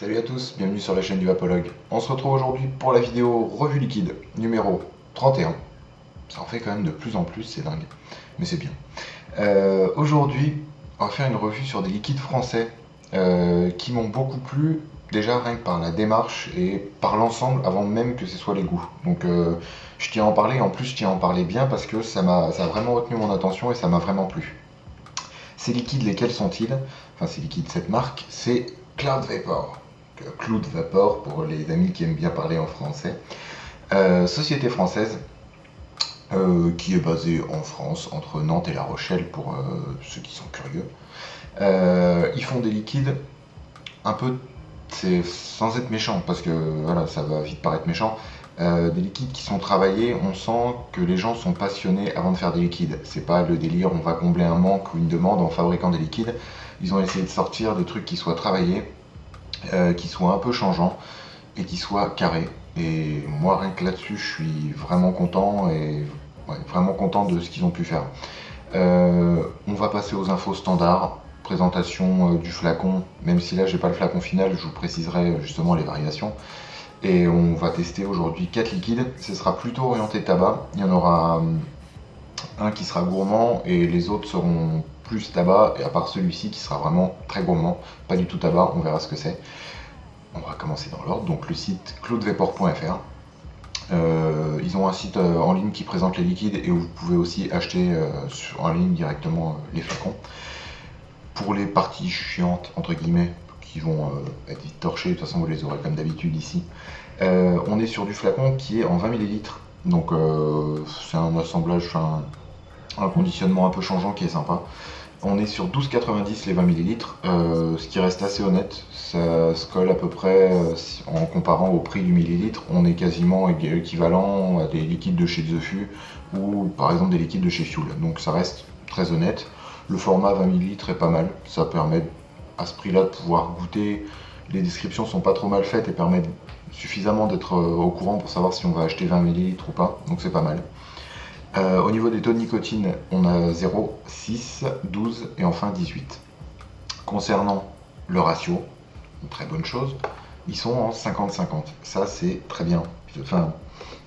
Salut à tous, bienvenue sur la chaîne du Vapologue. On se retrouve aujourd'hui pour la vidéo revue liquide numéro 31. Ça en fait quand même de plus en plus, c'est dingue, mais c'est bien. Aujourd'hui, on va faire une revue sur des liquides français qui m'ont beaucoup plu, déjà rien que par la démarche et par l'ensemble avant même que ce soit les goûts. Donc je tiens à en parler, en plus je tiens à en parler bien parce que ça a vraiment retenu mon attention et ça m'a vraiment plu. Ces liquides, lesquels sont-ils? Enfin ces liquides, cette marque, c'est Cloud Vapor. Cloud Vapor pour les amis qui aiment bien parler en français. Société française qui est basée en France, entre Nantes et La Rochelle pour ceux qui sont curieux. Ils font des liquides un peu, sans être méchant, parce que voilà, ça va vite paraître méchant, des liquides qui sont travaillés, on sent que les gens sont passionnés avant de faire des liquides. C'est pas le délire, on va combler un manque ou une demande en fabriquant des liquides. Ils ont essayé de sortir des trucs qui soient travaillés, qui soient un peu changeants et qui soient carrés. Et moi, rien que là-dessus, je suis vraiment content et vraiment content de ce qu'ils ont pu faire. On va passer aux infos standards. Présentation du flacon, même si là j'ai pas le flacon final, je vous préciserai justement les variations. Et on va tester aujourd'hui 4 liquides. Ce sera plutôt orienté tabac. Il y en aura un qui sera gourmand et les autres seront plus tabac, et à part celui-ci qui sera vraiment très gourmand, pas du tout tabac, on verra ce que c'est. On va commencer dans l'ordre. Donc le site cloudvapor.fr. Ils ont un site en ligne qui présente les liquides et où vous pouvez aussi acheter en ligne directement les flacons. Pour les parties chiantes, entre guillemets, qui vont être vite torchées, de toute façon vous les aurez comme d'habitude ici. On est sur du flacon qui est en 20 ml, donc c'est un assemblage, un conditionnement un peu changeant qui est sympa. On est sur 12,90 les 20 ml, ce qui reste assez honnête, ça se colle à peu près, en comparant au prix du millilitre, on est quasiment équivalent à des liquides de chez The Fut ou par exemple des liquides de chez Fuel, donc ça reste très honnête. Le format 20 ml est pas mal, ça permet à ce prix-là de pouvoir goûter. Les descriptions sont pas trop mal faites et permettent suffisamment d'être au courant pour savoir si on va acheter 20 ml ou pas, donc c'est pas mal. Au niveau des taux de nicotine, on a 0, 6, 12 et enfin 18. Concernant le ratio, une très bonne chose, ils sont en 50-50. Ça c'est très bien. Enfin,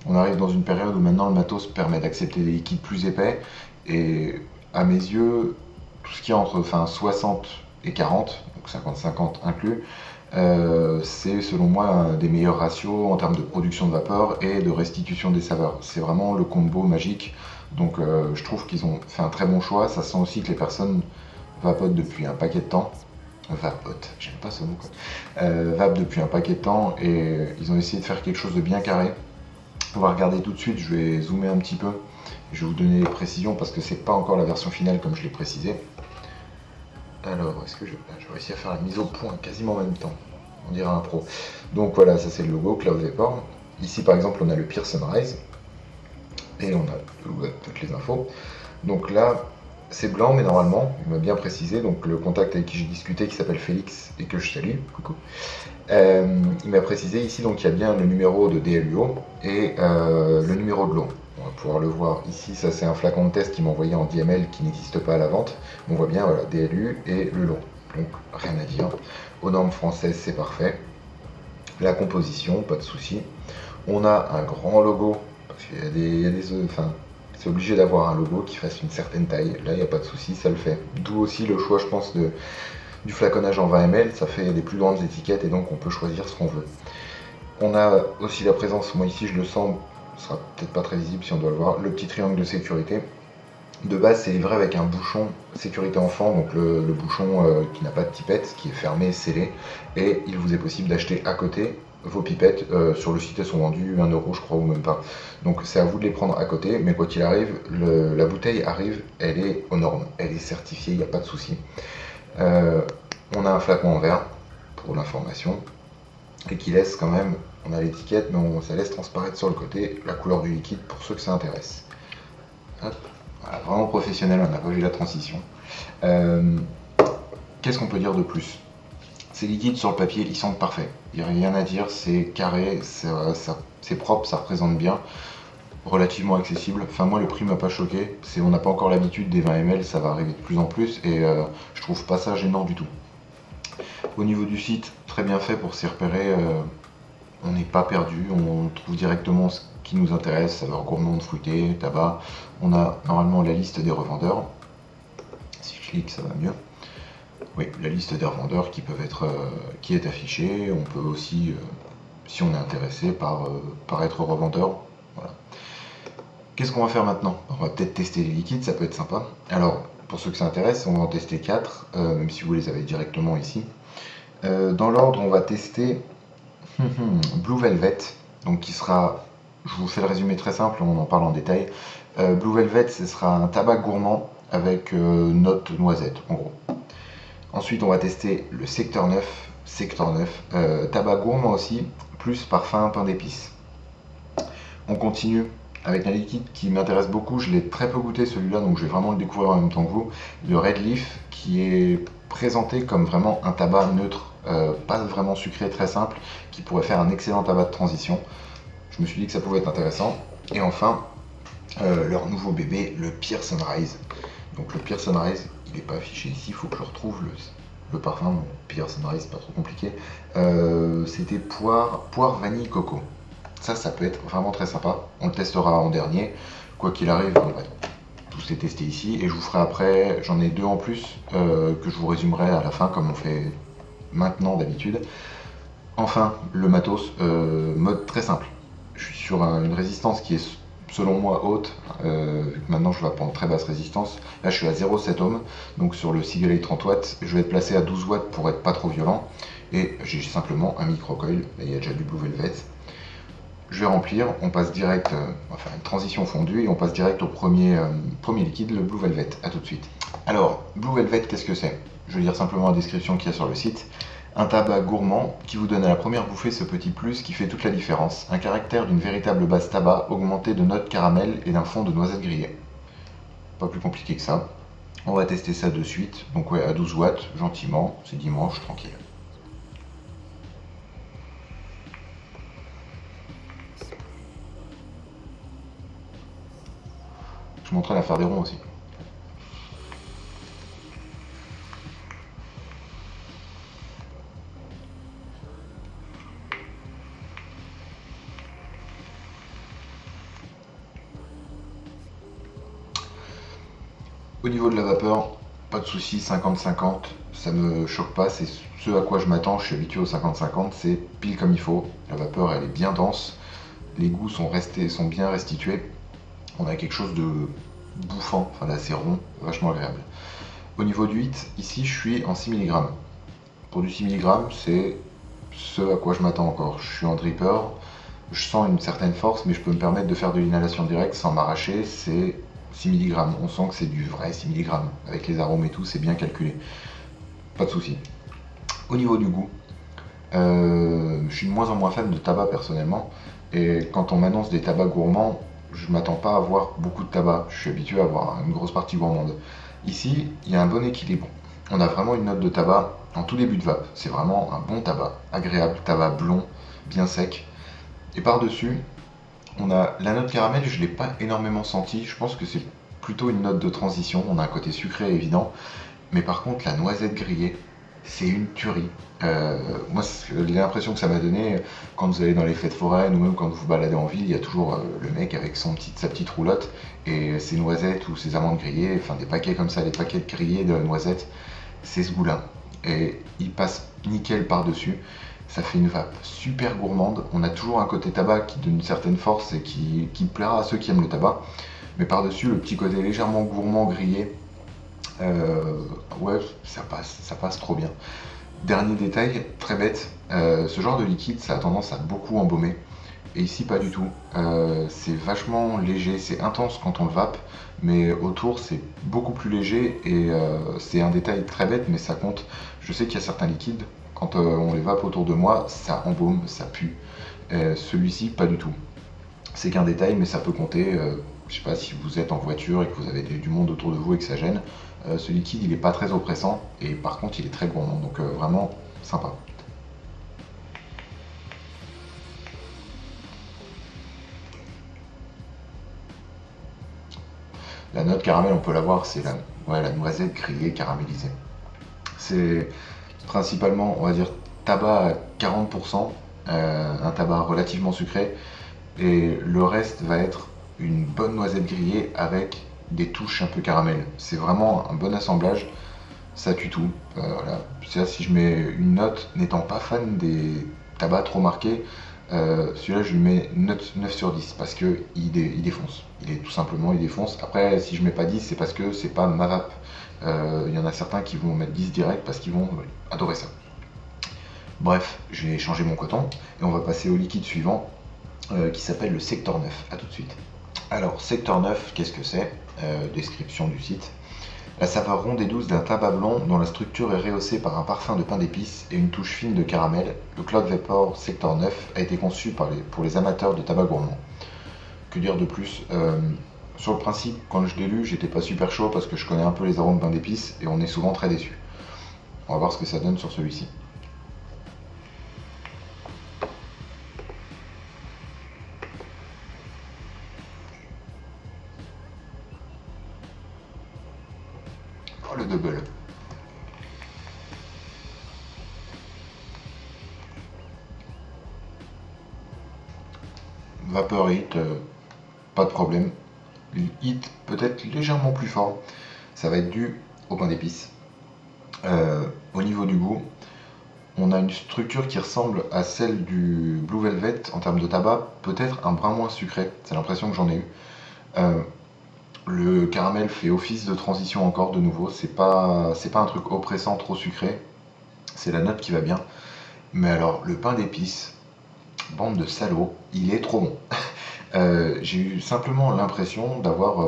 on arrive dans une période où maintenant le matos permet d'accepter des liquides plus épais et à mes yeux, tout ce qui est entre 60 et 40, donc 50-50 inclus, c'est selon moi un des meilleurs ratios en termes de production de vapeur et de restitution des saveurs. C'est vraiment le combo magique, donc je trouve qu'ils ont fait un très bon choix. Ça sent aussi que les personnes vapotent depuis un paquet de temps. Vapotent, j'aime pas ce mot quoi. Vapent depuis un paquet de temps et ils ont essayé de faire quelque chose de bien carré. On va regarder tout de suite, je vais zoomer un petit peu. Je vais vous donner les précisions parce que c'est pas encore la version finale comme je l'ai précisé. Alors, est-ce que je vais réussir à faire la mise au point quasiment en même temps? On dirait un pro. Donc voilà, ça c'est le logo Cloud Vapor. Ici par exemple, on a le Pure Sunrise. Et on a toutes les infos. Donc là, c'est blanc, mais normalement, il m'a bien précisé. Donc le contact avec qui j'ai discuté, qui s'appelle Félix, et que je salue, coucou. Il m'a précisé ici, donc il y a bien le numéro de DLUO et le numéro de l'eau. On va pouvoir le voir ici, ça c'est un flacon de test qui m'a envoyé en DML qui n'existe pas à la vente. On voit bien voilà, DLU et le lot, donc rien à dire. Aux normes françaises c'est parfait. La composition, pas de souci. On a un grand logo, parce qu'il y a des c'est obligé d'avoir un logo qui fasse une certaine taille. Là il n'y a pas de souci, ça le fait. D'où aussi le choix je pense du flaconnage en 20 ml, ça fait des plus grandes étiquettes et donc on peut choisir ce qu'on veut. On a aussi la présence, moi ici je le sens, ce sera peut-être pas très visible si on doit le voir, le petit triangle de sécurité. De base c'est livré avec un bouchon sécurité enfant, donc le bouchon qui n'a pas de pipette, qui est fermé, scellé, et il vous est possible d'acheter à côté vos pipettes. Sur le site elles sont vendues 1 € je crois ou même pas, donc c'est à vous de les prendre à côté, mais quoi qu'il arrive, la bouteille arrive, elle est aux normes, elle est certifiée, il n'y a pas de souci. On a un flacon en verre pour l'information et qui laisse quand même, on a l'étiquette mais ça laisse transparaître sur le côté la couleur du liquide pour ceux que ça intéresse. Hop. Voilà, vraiment professionnel, on n'a pas vu la transition. Qu'est-ce qu'on peut dire de plus? Ces liquides sur le papier, ils sentent parfaits, il n'y a rien à dire, c'est carré, c'est propre, ça représente bien. Relativement accessible. Enfin moi le prix m'a pas choqué, on n'a pas encore l'habitude des 20 ml, ça va arriver de plus en plus et je trouve pas ça gênant du tout. Au niveau du site, très bien fait pour s'y repérer, on n'est pas perdu, on trouve directement ce qui nous intéresse, saveurs gourmandes, fruitées, tabac. On a normalement la liste des revendeurs. Si je clique, ça va mieux. Oui, la liste des revendeurs qui est affichée. On peut aussi, si on est intéressé par être revendeur, voilà. Qu'est-ce qu'on va faire maintenant? On va peut-être tester les liquides, ça peut être sympa. Alors, pour ceux que ça intéresse, on va en tester 4, même si vous les avez directement ici. Dans l'ordre, on va tester Blue Velvet, donc qui sera, je vous fais le résumé très simple, on en parle en détail. Blue Velvet, ce sera un tabac gourmand avec note noisette, en gros. Ensuite, on va tester le Secteur 9, tabac gourmand aussi, plus parfum pain d'épices. On continue avec un liquide qui m'intéresse beaucoup, je l'ai très peu goûté celui-là, donc je vais vraiment le découvrir en même temps que vous. Le Red Leaf, qui est présenté comme vraiment un tabac neutre, pas vraiment sucré, très simple, qui pourrait faire un excellent tabac de transition. Je me suis dit que ça pouvait être intéressant. Et enfin, leur nouveau bébé, le Pear Sunrise. Donc le Pear Sunrise, il n'est pas affiché ici, il faut que je retrouve le parfum. Bon, Pear Sunrise, c'est pas trop compliqué. C'était poire, vanille, coco. Ça peut être vraiment très sympa. On le testera en dernier. Quoi qu'il arrive, on va tous les tester ici. Et je vous ferai après, j'en ai 2 en plus, que je vous résumerai à la fin, comme on fait maintenant d'habitude. Enfin, le matos, mode très simple. Je suis sur une résistance qui est selon moi haute, vu que maintenant je vais prendre très basse résistance. Là je suis à 0,7 ohm, donc sur le Seagate 30 watts, je vais être placé à 12 watts pour être pas trop violent. Et j'ai simplement un micro-coil, là il y a déjà du Blue Velvet. Je vais remplir, on passe direct, on va faire une transition fondue et on passe direct au premier liquide, le Blue Velvet. A tout de suite. Alors, Blue Velvet, qu'est-ce que c'est? Je vais lire simplement la description qu'il y a sur le site. Un tabac gourmand qui vous donne à la première bouffée ce petit plus qui fait toute la différence. Un caractère d'une véritable base tabac augmenté de notes caramel et d'un fond de noisettes grillées. Pas plus compliqué que ça. On va tester ça de suite. Donc ouais, à 12 watts, gentiment. C'est dimanche, tranquille. Je m'entraîne à faire des ronds aussi. Au niveau de la vapeur, pas de soucis, 50-50, ça me choque pas, c'est ce à quoi je m'attends, je suis habitué au 50-50, c'est pile comme il faut. La vapeur elle est bien dense, les goûts sont bien restitués. On a quelque chose de bouffant, enfin d'assez rond, vachement agréable. Au niveau du 8, ici je suis en 6 mg. Pour du 6 mg, c'est ce à quoi je m'attends encore. Je suis en dripper, je sens une certaine force, mais je peux me permettre de faire de l'inhalation directe sans m'arracher, c'est 6 mg. On sent que c'est du vrai 6 mg. Avec les arômes et tout, c'est bien calculé. Pas de souci. Au niveau du goût, je suis de moins en moins fan de tabac personnellement. Et quand on m'annonce des tabacs gourmands, je m'attends pas à avoir beaucoup de tabac. Je suis habitué à avoir une grosse partie gourmande. Ici, il y a un bon équilibre. On a vraiment une note de tabac en tout début de vape. C'est vraiment un bon tabac, agréable, tabac blond, bien sec. Et par-dessus, on a la note caramel, je ne l'ai pas énormément senti. Je pense que c'est plutôt une note de transition. On a un côté sucré évident. Mais par contre, la noisette grillée, c'est une tuerie. Moi, l'impression que ça m'a donné quand vous allez dans les fêtes foraines ou même quand vous vous baladez en ville, il y a toujours le mec avec sa petite roulotte et ses noisettes ou ses amandes grillées, enfin des paquets comme ça, des paquets grillés de noisettes, c'est ce goût-là. Et il passe nickel par-dessus. Ça fait une vape super gourmande. On a toujours un côté tabac qui donne une certaine force et qui plaira à ceux qui aiment le tabac. Mais par-dessus, le petit côté légèrement gourmand grillé, ouais, ça passe trop bien. Dernier détail, très bête, ce genre de liquide, ça a tendance à beaucoup embaumer. Et ici, pas du tout. C'est vachement léger, c'est intense quand on le vape, mais autour, c'est beaucoup plus léger. Et c'est un détail très bête, mais ça compte. Je sais qu'il y a certains liquides, quand on les vape autour de moi, ça embaume, ça pue. Celui-ci, pas du tout. C'est qu'un détail, mais ça peut compter. Je sais pas si vous êtes en voiture et que vous avez du monde autour de vous et que ça gêne. Ce liquide, il n'est pas très oppressant et par contre, il est très gourmand. Donc vraiment sympa. La note caramel, on peut la voir, c'est la noisette grillée caramélisée. C'est principalement, on va dire, tabac à 40%, un tabac relativement sucré, et le reste va être une bonne noisette grillée avec des touches un peu caramel. C'est vraiment un bon assemblage, ça tue tout. Voilà. Si je mets une note, n'étant pas fan des tabacs trop marqués, celui-là je lui mets note 9 sur 10 parce que il défonce. Tout simplement, il défonce. Après, si je mets pas 10, c'est parce que c'est pas ma vape. Il y en a certains qui vont mettre 10 direct parce qu'ils vont adorer ça. Bref, j'ai changé mon coton et on va passer au liquide suivant qui s'appelle le Sector 9. A tout de suite. Alors, Sector 9, qu'est-ce que c'est? Description du site. La saveur ronde et douce d'un tabac blond dont la structure est rehaussée par un parfum de pain d'épices et une touche fine de caramel, le Cloud Vapor Sector 9 a été conçu pour les amateurs de tabac gourmand. Que dire de plus? Sur le principe, quand je l'ai lu, j'étais pas super chaud parce que je connais un peu les arômes de pain d'épices et on est souvent très déçus. On va voir ce que ça donne sur celui-ci. Oh, le double. Vapeur Hit, pas de problème. Hit peut-être légèrement plus fort. Ça va être dû au pain d'épices. Au niveau du goût, on a une structure qui ressemble à celle du Blue Velvet en termes de tabac, peut-être un brin moins sucré, c'est l'impression que j'en ai eu. Le caramel fait office de transition encore de nouveau, c'est pas un truc oppressant trop sucré, c'est la note qui va bien. Mais alors le pain d'épices, bande de salauds, il est trop bon. J'ai eu simplement l'impression d'avoir,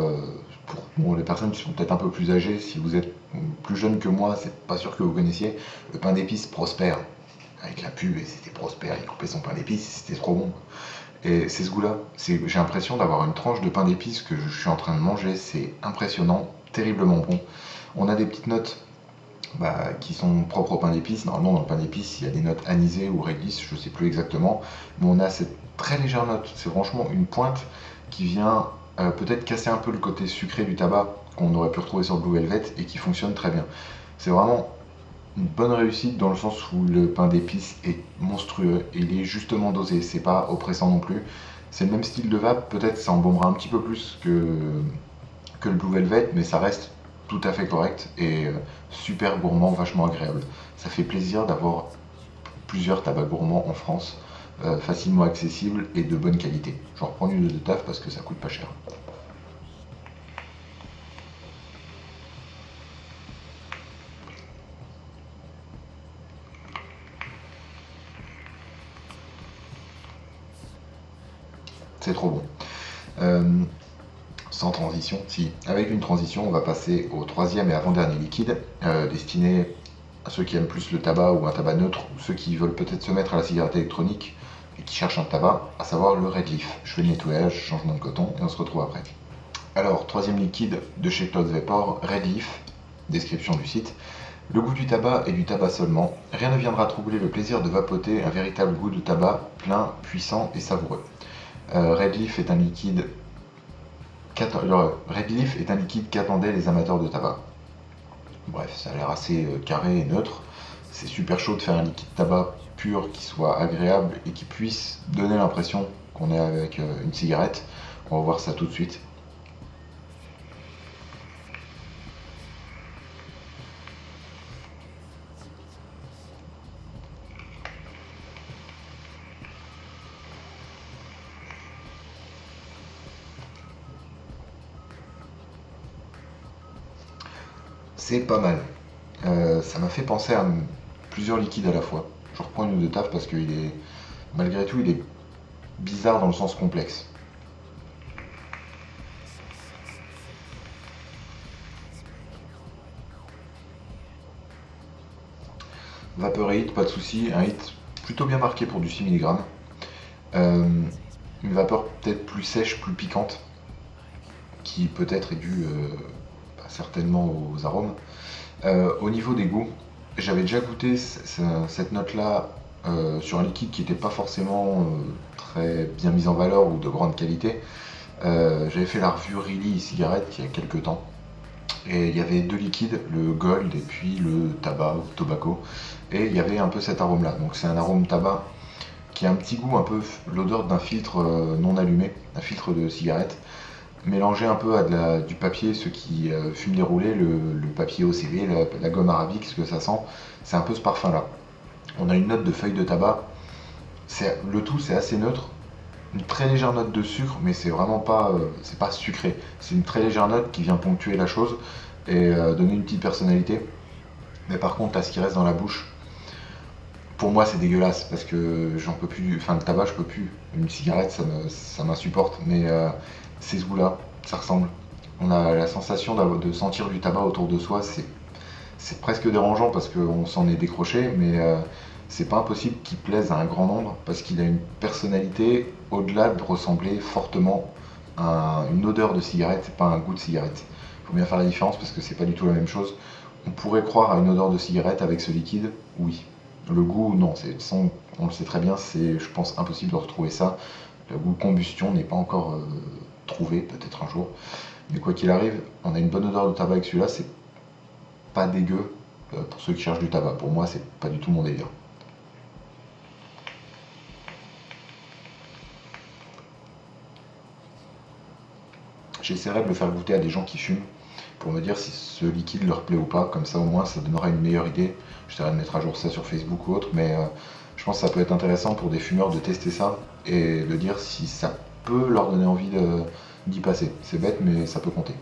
pour les personnes qui sont peut-être un peu plus âgées, si vous êtes plus jeune que moi, c'est pas sûr que vous connaissiez, le pain d'épices Prospère, avec la pub, et c'était Prospère, il coupait son pain d'épices, c'était trop bon. Et c'est ce goût-là, j'ai l'impression d'avoir une tranche de pain d'épices que je suis en train de manger, c'est impressionnant, terriblement bon. On a des petites notes qui sont propres au pain d'épices. Normalement, dans le pain d'épices, il y a des notes anisées ou réglisse, je ne sais plus exactement. Mais on a cette très légère note. C'est franchement une pointe qui vient peut-être casser un peu le côté sucré du tabac qu'on aurait pu retrouver sur le Blue Velvet et qui fonctionne très bien. C'est vraiment une bonne réussite dans le sens où le pain d'épices est monstrueux. Et il est justement dosé. C'est pas oppressant non plus. C'est le même style de vape. Peut-être ça embaumera un petit peu plus que le Blue Velvet, mais ça reste tout à fait correct et super gourmand, vachement agréable. Ça fait plaisir d'avoir plusieurs tabacs gourmands en France, facilement accessibles et de bonne qualité. J'en reprends une de taf parce que ça coûte pas cher. C'est trop bon. Sans transition, si, avec une transition, on va passer au troisième et avant-dernier liquide, destiné à ceux qui aiment plus le tabac ou un tabac neutre, ou ceux qui veulent peut-être se mettre à la cigarette électronique et qui cherchent un tabac, à savoir le Red Leaf. Je fais le nettoyage, changement de coton et on se retrouve après. Alors, troisième liquide de chez Cloud Vapor, Red Leaf, description du site. Le goût du tabac est du tabac seulement. Rien ne viendra troubler le plaisir de vapoter un véritable goût de tabac, plein, puissant et savoureux. Red Leaf est un liquide qu'attendaient les amateurs de tabac. Bref, ça a l'air assez carré et neutre. C'est super chaud de faire un liquide tabac pur qui soit agréable et qui puisse donner l'impression qu'on est avec une cigarette. On va voir ça tout de suite. C'est pas mal. Ça m'a fait penser à plusieurs liquides à la fois. Je reprends une de taf parce qu'il est, malgré tout, il est bizarre dans le sens complexe. Vapeur hit, pas de souci, un hit plutôt bien marqué pour du 6 mg. Une vapeur peut-être plus sèche, plus piquante, qui peut-être est due certainement aux arômes. Au niveau des goûts, j'avais déjà goûté cette note-là sur un liquide qui n'était pas forcément très bien mis en valeur ou de grande qualité. J'avais fait la review Really cigarette il y a quelques temps. Et il y avait deux liquides, le gold et puis le tabac ou tobacco. Et il y avait un peu cet arôme là. Donc c'est un arôme tabac qui a un petit goût, un peu l'odeur d'un filtre non allumé, un filtre de cigarette, mélangé un peu à du papier, ceux qui fument les roulés, le papier OCB, la gomme arabique, ce que ça sent, c'est un peu ce parfum là. On a une note de feuille de tabac, le tout c'est assez neutre, une très légère note de sucre, mais c'est vraiment pas, c'est pas sucré, c'est une très légère note qui vient ponctuer la chose et donner une petite personnalité. Mais par contre, là, ce qui reste dans la bouche, pour moi c'est dégueulasse parce que j'en peux plus, enfin le tabac je peux plus, une cigarette ça m'insupporte, mais ces goûts là, ça ressemble. On a la sensation de sentir du tabac autour de soi, c'est presque dérangeant parce qu'on s'en est décroché, mais c'est pas impossible qu'il plaise à un grand nombre parce qu'il a une personnalité au-delà de ressembler fortement à une odeur de cigarette, c'est pas un goût de cigarette. Il faut bien faire la différence parce que c'est pas du tout la même chose. On pourrait croire à une odeur de cigarette avec ce liquide, oui. Le goût, non, on le sait très bien, c'est, je pense, impossible de retrouver ça. Le goût combustion n'est pas encore trouvé, peut-être un jour. Mais quoi qu'il arrive, on a une bonne odeur de tabac avec celui-là, c'est pas dégueu pour ceux qui cherchent du tabac. Pour moi, c'est pas du tout mon délire. J'essaierai de le faire goûter à des gens qui fument pour me dire si ce liquide leur plaît ou pas, comme ça au moins ça donnera une meilleure idée. J'essaierai de mettre à jour ça sur Facebook ou autre, mais je pense que ça peut être intéressant pour des fumeurs de tester ça et de dire si ça peut leur donner envie d'y passer. C'est bête, mais ça peut compter.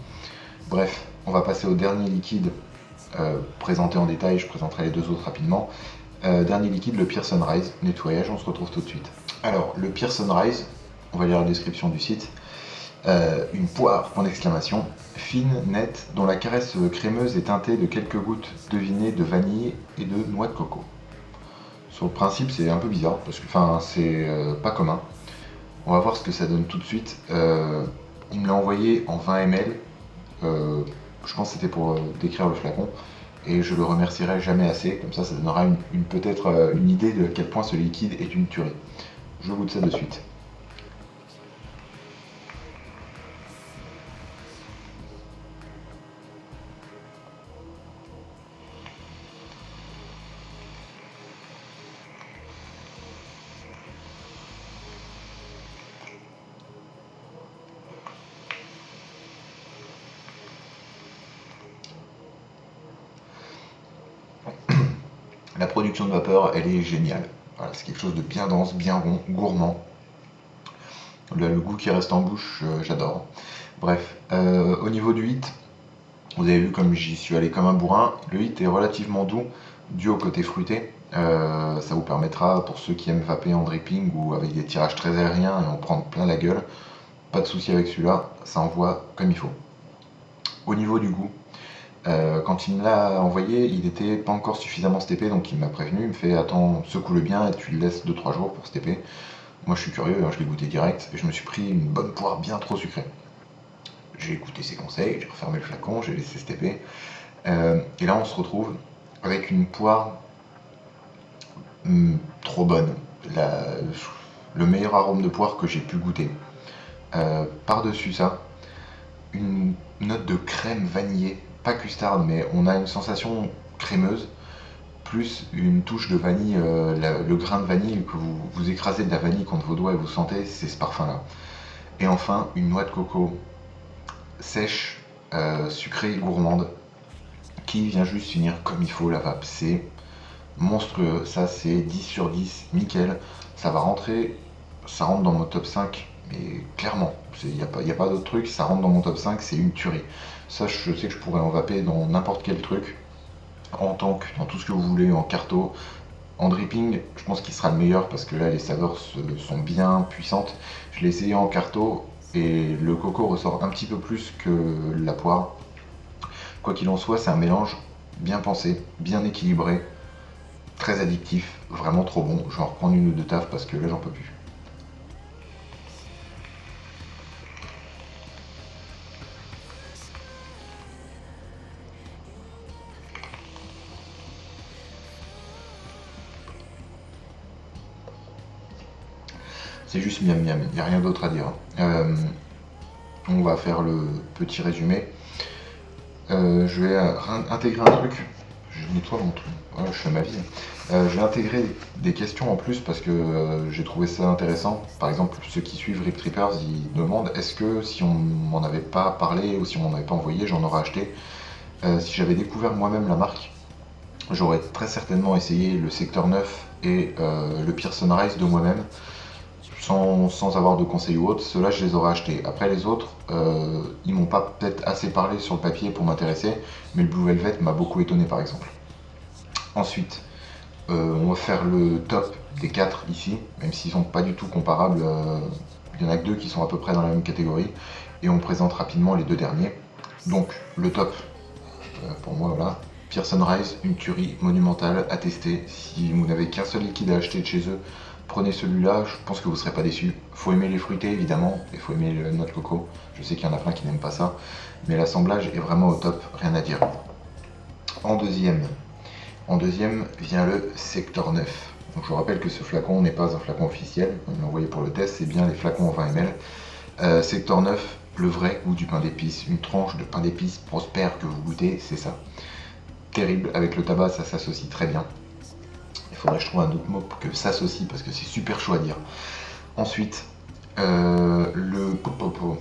Bref, on va passer au dernier liquide présenté en détail, je présenterai les deux autres rapidement. Dernier liquide, le Pearson Rise, nettoyage, on se retrouve tout de suite. Alors, le Pearson Rise, on va lire la description du site. Une poire, point d'exclamation, fine, nette, dont la caresse crémeuse est teintée de quelques gouttes devinées de vanille et de noix de coco. Sur le principe, c'est un peu bizarre, parce que c'est pas commun. On va voir ce que ça donne tout de suite. Il me l'a envoyé en 20 ml, je pense que c'était pour décrire le flacon, et je le remercierai jamais assez, comme ça donnera peut-être une idée de quel point ce liquide est une tuerie. Je goûte ça de suite. La production de vapeur, elle est géniale. Voilà, c'est quelque chose de bien dense, bien rond, gourmand. Le goût qui reste en bouche, j'adore. Bref, au niveau du hit, vous avez vu comme j'y suis allé comme un bourrin. Le hit est relativement doux, dû au côté fruité. Ça vous permettra, pour ceux qui aiment vaper en dripping ou avec des tirages très aériens et en prendre plein la gueule, pas de souci avec celui-là, ça envoie comme il faut. Au niveau du goût, quand il me l'a envoyé, il était pas encore suffisamment steppé, donc il m'a prévenu, il me fait attends, secoue-le bien et tu le laisses 2-3 jours pour stepper. Moi je suis curieux, hein, je l'ai goûté direct et je me suis pris une bonne poire bien trop sucrée. J'ai écouté ses conseils, j'ai refermé le flacon, j'ai laissé stepper. Et là on se retrouve avec une poire trop bonne. Le meilleur arôme de poire que j'ai pu goûter. Par-dessus ça, une note de crème vanillée, pas custard, mais on a une sensation crémeuse, plus une touche de vanille, le grain de vanille que vous écrasez de la vanille contre vos doigts et vous sentez, c'est ce parfum-là. Et enfin, une noix de coco sèche, sucrée, gourmande, qui vient juste finir comme il faut la vape. C'est monstrueux, ça c'est 10 sur 10, nickel, ça va rentrer, ça rentre dans mon top 5, mais clairement, il n'y a pas d'autre truc, ça rentre dans mon top 5, c'est une tuerie. Ça je sais que je pourrais en vaper dans n'importe quel truc, en tank, dans tout ce que vous voulez, en carto, en dripping, je pense qu'il sera le meilleur parce que là les saveurs sont bien puissantes. Je l'ai essayé en carto et le coco ressort un petit peu plus que la poire. Quoi qu'il en soit, c'est un mélange bien pensé, bien équilibré, très addictif, vraiment trop bon. Je vais en reprendre une ou deux taffes parce que là j'en peux plus. C'est juste miam miam, il n'y a rien d'autre à dire. On va faire le petit résumé. Je vais intégrer un truc. Je nettoie mon truc. Voilà, je fais ma vie. Je vais intégrer des questions en plus parce que j'ai trouvé ça intéressant. Par exemple, ceux qui suivent Rip Trippers, ils demandent est-ce que si on m'en avait pas parlé ou si on m'en avait pas envoyé, j'en aurais acheté. Si j'avais découvert moi-même la marque, j'aurais très certainement essayé le Sector 9 et le Pearson Rise de moi-même. Sans avoir de conseils ou autres, ceux-là je les aurais achetés. Après les autres, ils m'ont pas peut-être assez parlé sur le papier pour m'intéresser, mais le Blue Velvet m'a beaucoup étonné par exemple. Ensuite, on va faire le top des 4 ici, même s'ils sont pas du tout comparables, il y en a que 2 qui sont à peu près dans la même catégorie, et on présente rapidement les 2 derniers. Donc le top, pour moi voilà, Pearson Rise, une tuerie monumentale à tester. Si vous n'avez qu'un seul liquide à acheter de chez eux, prenez celui-là, je pense que vous ne serez pas déçus. Faut aimer les fruités évidemment, et faut aimer le noix de coco. Je sais qu'il y en a plein qui n'aiment pas ça, mais l'assemblage est vraiment au top, rien à dire. En deuxième vient le Sector 9. Donc je vous rappelle que ce flacon n'est pas un flacon officiel, on l'a envoyé pour le test, c'est bien les flacons en 20 ml. Sector 9, le vrai goût du pain d'épices, une tranche de pain d'épices prospère que vous goûtez, c'est ça. Terrible, avec le tabac ça s'associe très bien. Il faudrait que je trouve un autre mot que s'associe parce que c'est super chaud à dire. Ensuite, le popo.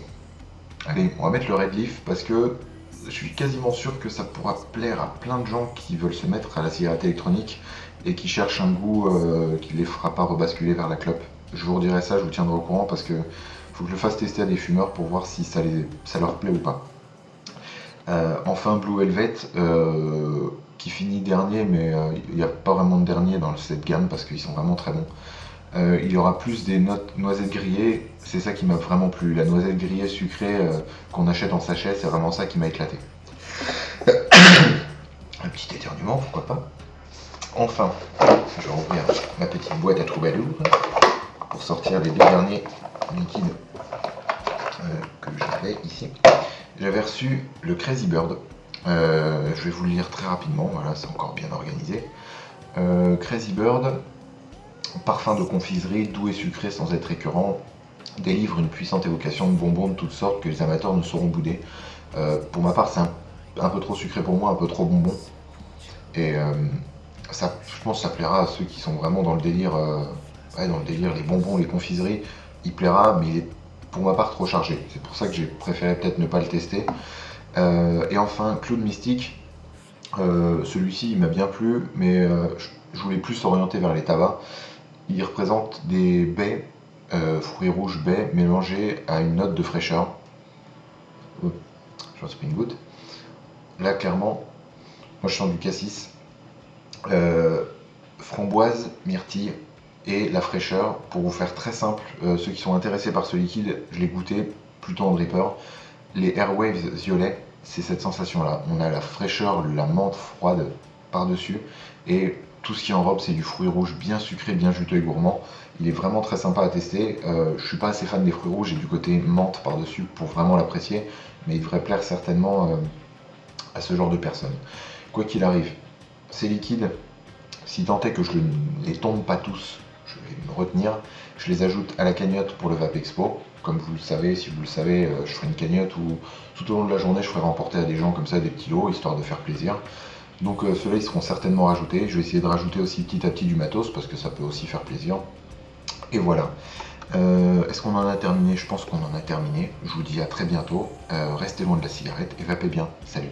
Allez, on va mettre le Red Leaf parce que je suis quasiment sûr que ça pourra plaire à plein de gens qui veulent se mettre à la cigarette électronique et qui cherchent un goût qui ne les fera pas rebasculer vers la clope. Je vous redirai ça, je vous tiendrai au courant parce que faut que je le fasse tester à des fumeurs pour voir si ça leur plaît ou pas. Enfin, Blue Velvet, qui finit dernier, mais il n'y a pas vraiment de dernier dans cette gamme parce qu'ils sont vraiment très bons. Il y aura plus des noisettes grillées, c'est ça qui m'a vraiment plu. La noisette grillée sucrée qu'on achète en sachet, c'est vraiment ça qui m'a éclaté. Un petit éternuement, pourquoi pas. Enfin, je vais ouvrir ma petite boîte à troubadour pour sortir les 2 derniers liquides que j'avais ici. J'avais reçu le Crazy Bird. Je vais vous le lire très rapidement, voilà, c'est encore bien organisé. Crazy Bird, parfum de confiserie, doux et sucré sans être récurrent, délivre une puissante évocation de bonbons de toutes sortes que les amateurs ne sauront bouder. Pour ma part, c'est un peu trop sucré pour moi, un peu trop bonbon. Et je pense que ça plaira à ceux qui sont vraiment dans le délire, les bonbons, les confiseries. Il plaira, mais il est pour ma part trop chargé. C'est pour ça que j'ai préféré peut-être ne pas le tester. Et enfin, Cloud Mystique. Celui-ci il m'a bien plu, mais je voulais plus s'orienter vers les tabacs. Il représente des baies, fruits rouges baies, mélangés à une note de fraîcheur. J'en sais pas une goutte. Là, clairement, moi je sens du cassis, framboise, myrtille et la fraîcheur. Pour vous faire très simple, ceux qui sont intéressés par ce liquide, je l'ai goûté plutôt en dripper. Les Airwaves violets, c'est cette sensation-là. On a la fraîcheur, la menthe froide par-dessus, et tout ce qui enrobe, c'est du fruit rouge bien sucré, bien juteux et gourmand. Il est vraiment très sympa à tester. Je suis pas assez fan des fruits rouges et du côté menthe par-dessus pour vraiment l'apprécier, mais il devrait plaire certainement à ce genre de personnes. Quoi qu'il arrive, ces liquides, si tant est que je ne les tombe pas tous, je vais me retenir, je les ajoute à la cagnotte pour le Vape Expo. Comme vous le savez, si vous le savez, je ferai une cagnotte où tout au long de la journée, je ferai remporter à des gens comme ça des petits lots, histoire de faire plaisir. Donc ceux-là, ils seront certainement rajoutés. Je vais essayer de rajouter aussi petit à petit du matos, parce que ça peut aussi faire plaisir. Et voilà. Est-ce qu'on en a terminé? Je pense qu'on en a terminé. Je vous dis à très bientôt. Restez loin de la cigarette et vapez bien. Salut.